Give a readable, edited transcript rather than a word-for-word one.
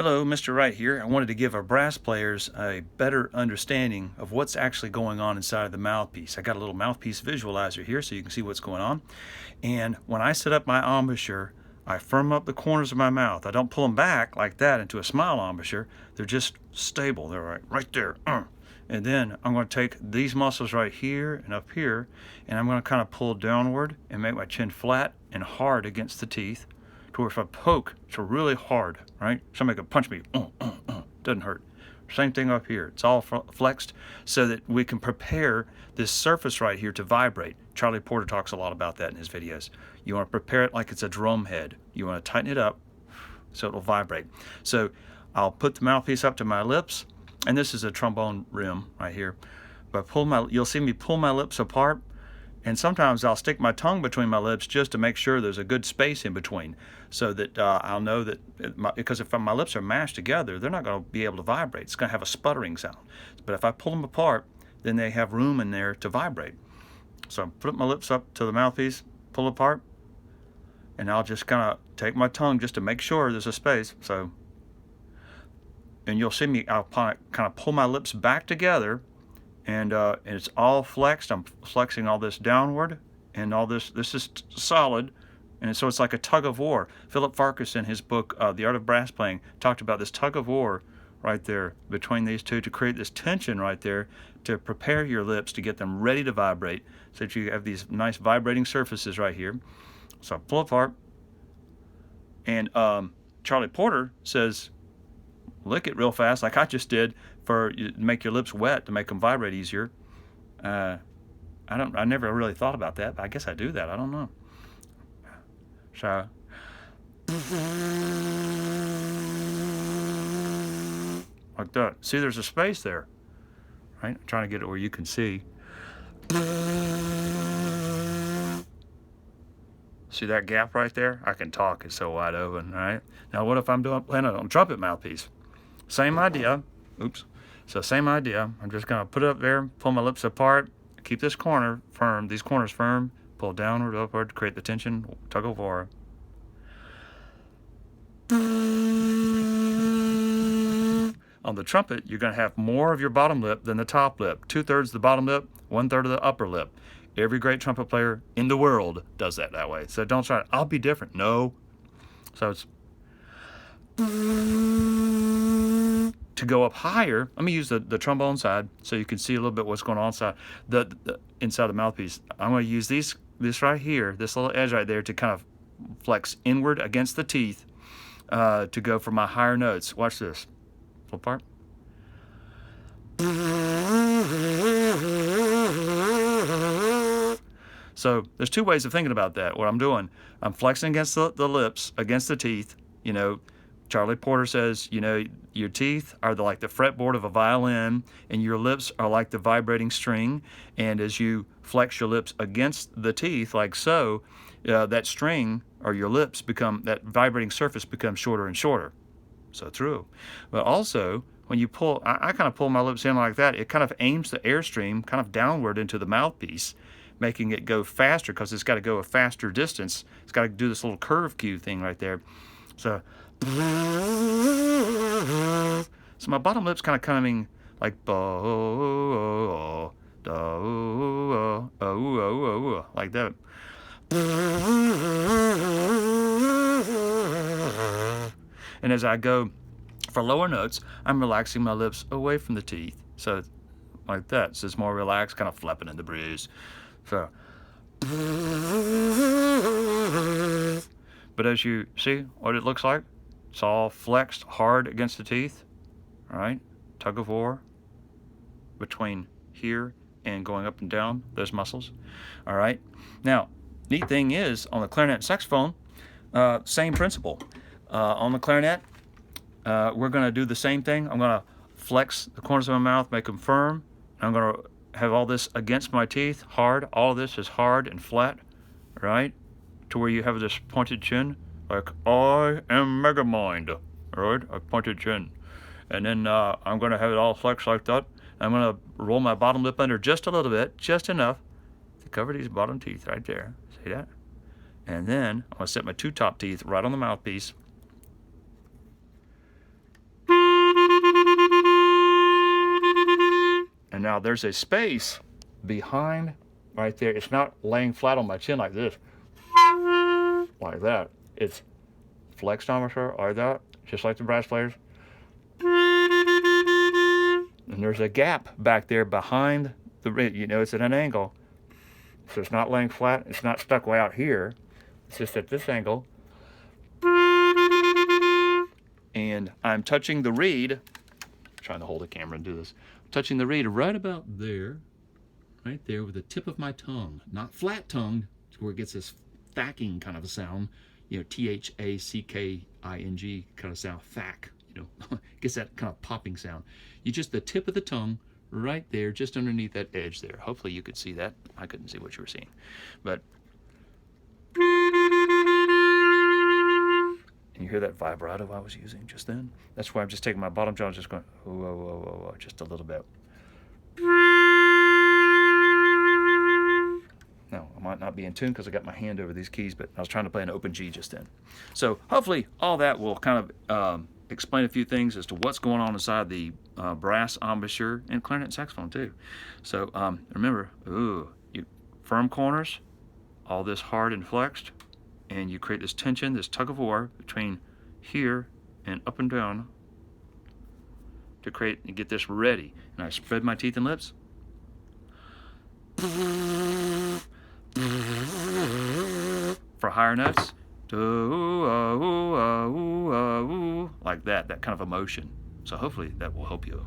Hello, Mr. Wright here. I wanted to give our brass players a better understanding of what's actually going on inside of the mouthpiece. I got a little mouthpiece visualizer here so you can see what's going on. And when I set up my embouchure, I firm up the corners of my mouth. I don't pull them back like that into a smile embouchure. They're just stable. They're right there. And then I'm going to take these muscles right here and up here, and I'm going to kind of pull downward and make my chin flat and hard against the teeth, to where if I poke, it's really hard, right? Somebody could punch me, doesn't hurt. Same thing up here. It's all flexed so that we can prepare this surface right here to vibrate. Charlie Porter talks a lot about that in his videos. You want to prepare it like it's a drum head. You want to tighten it up so it'll vibrate. So I'll put the mouthpiece up to my lips, and this is a trombone rim right here. But you'll see me pull my lips apart, and sometimes I'll stick my tongue between my lips just to make sure there's a good space in between, so that I'll know that, because if my lips are mashed together, they're not going to be able to vibrate. It's going to have a sputtering sound. But if I pull them apart, then they have room in there to vibrate. So I put my lips up to the mouthpiece, pull apart, and I'll just kind of take my tongue just to make sure there's a space. And you'll see me, I'll kind of pull my lips back together, and it's all flexed. I'm flexing all this downward, and all this is solid, and so it's like a tug of war. Philip Farkas, in his book The Art of Brass Playing, talked about this tug of war right there between these two to create this tension right there to prepare your lips to get them ready to vibrate, so that you have these nice vibrating surfaces right here. So I pull apart, and Charlie Porter says, lick it real fast like I just did, to make your lips wet to make them vibrate easier. I never really thought about that, but I guess I do that. I don't know. So like that. See, there's a space there, right? I'm trying to get it where you can see. See that gap right there? I can talk. It's so wide open, right? Now, what if I'm playing it on trumpet mouthpiece? Same idea. Oops. So same idea. I'm just going to put it up there, pull my lips apart, keep this corner firm, these corners firm, pull downward, upward to create the tension, tug of war. On the trumpet, you're going to have more of your bottom lip than the top lip. 2/3 the bottom lip, 1/3 of the upper lip. Every great trumpet player in the world does that way. So don't try, I'll be different. No. So it's... To go up higher, let me use the trombone side so you can see a little bit what's going on inside the mouthpiece. I'm going to use this right here, this little edge right there, to kind of flex inward against the teeth to go for my higher notes. Watch this. Pull apart. So there's two ways of thinking about that. What I'm doing, I'm flexing against the lips, against the teeth. You know, Charlie Porter says, you know, your teeth are like the fretboard of a violin, and your lips are like the vibrating string. And as you flex your lips against the teeth, like so, that string or your lips that vibrating surface becomes shorter and shorter. So true. But also, when you pull, I kind of pull my lips in like that, it kind of aims the airstream kind of downward into the mouthpiece, making it go faster, because it's got to go a faster distance. It's got to do this little curve cue thing right there. So my bottom lip's kind of coming like like that. And as I go for lower notes, I'm relaxing my lips away from the teeth. So like that. So it's more relaxed, kind of flapping in the breeze. So, but as you see what it looks like, it's all flexed hard against the teeth, all right? Tug of war between here and going up and down those muscles, all right? Now, neat thing is, on the clarinet and saxophone, same principle. On the clarinet, we're going to do the same thing. I'm going to flex the corners of my mouth, make them firm. I'm going to have all this against my teeth, hard. All of this is hard and flat, right? To where you have this pointed chin, like I am Megamind, right? A pointed chin. And then I'm going to have it all flexed like that. I'm going to roll my bottom lip under just a little bit, just enough to cover these bottom teeth right there. See that? And then I'm going to set my two top teeth right on the mouthpiece. Now there's a space behind right there. It's not laying flat on my chin like this, like that. It's flexed embouchure like that, just like the brass players. And there's a gap back there behind the reed. You know, it's at an angle. So it's not laying flat. It's not stuck way out here. It's just at this angle. And I'm touching the reed. Trying to hold the camera and do this. I'm touching the reed right about there. Right there with the tip of my tongue. Not flat tongued, where it gets this thacking kind of a sound. You know, T-H-A-C-K-I-N-G kind of sound. Thack. You know, gets that kind of popping sound. You just the tip of the tongue right there, just underneath that edge there. Hopefully you could see that. I couldn't see what you were seeing. But and you hear that vibrato I was using just then? That's why I'm just taking my bottom jaw and just going, whoa, whoa, whoa, whoa, whoa, just a little bit. Now, I might not be in tune because I got my hand over these keys, but I was trying to play an open G just then. So hopefully all that will kind of explain a few things as to what's going on inside the brass embouchure and clarinet and saxophone too. So remember, you firm corners, all this hard and flexed, and you create this tension, this tug of war between here and up and down to create and get this ready. And I spread my teeth and lips. For higher notes, like that kind of emotion. So hopefully that will help you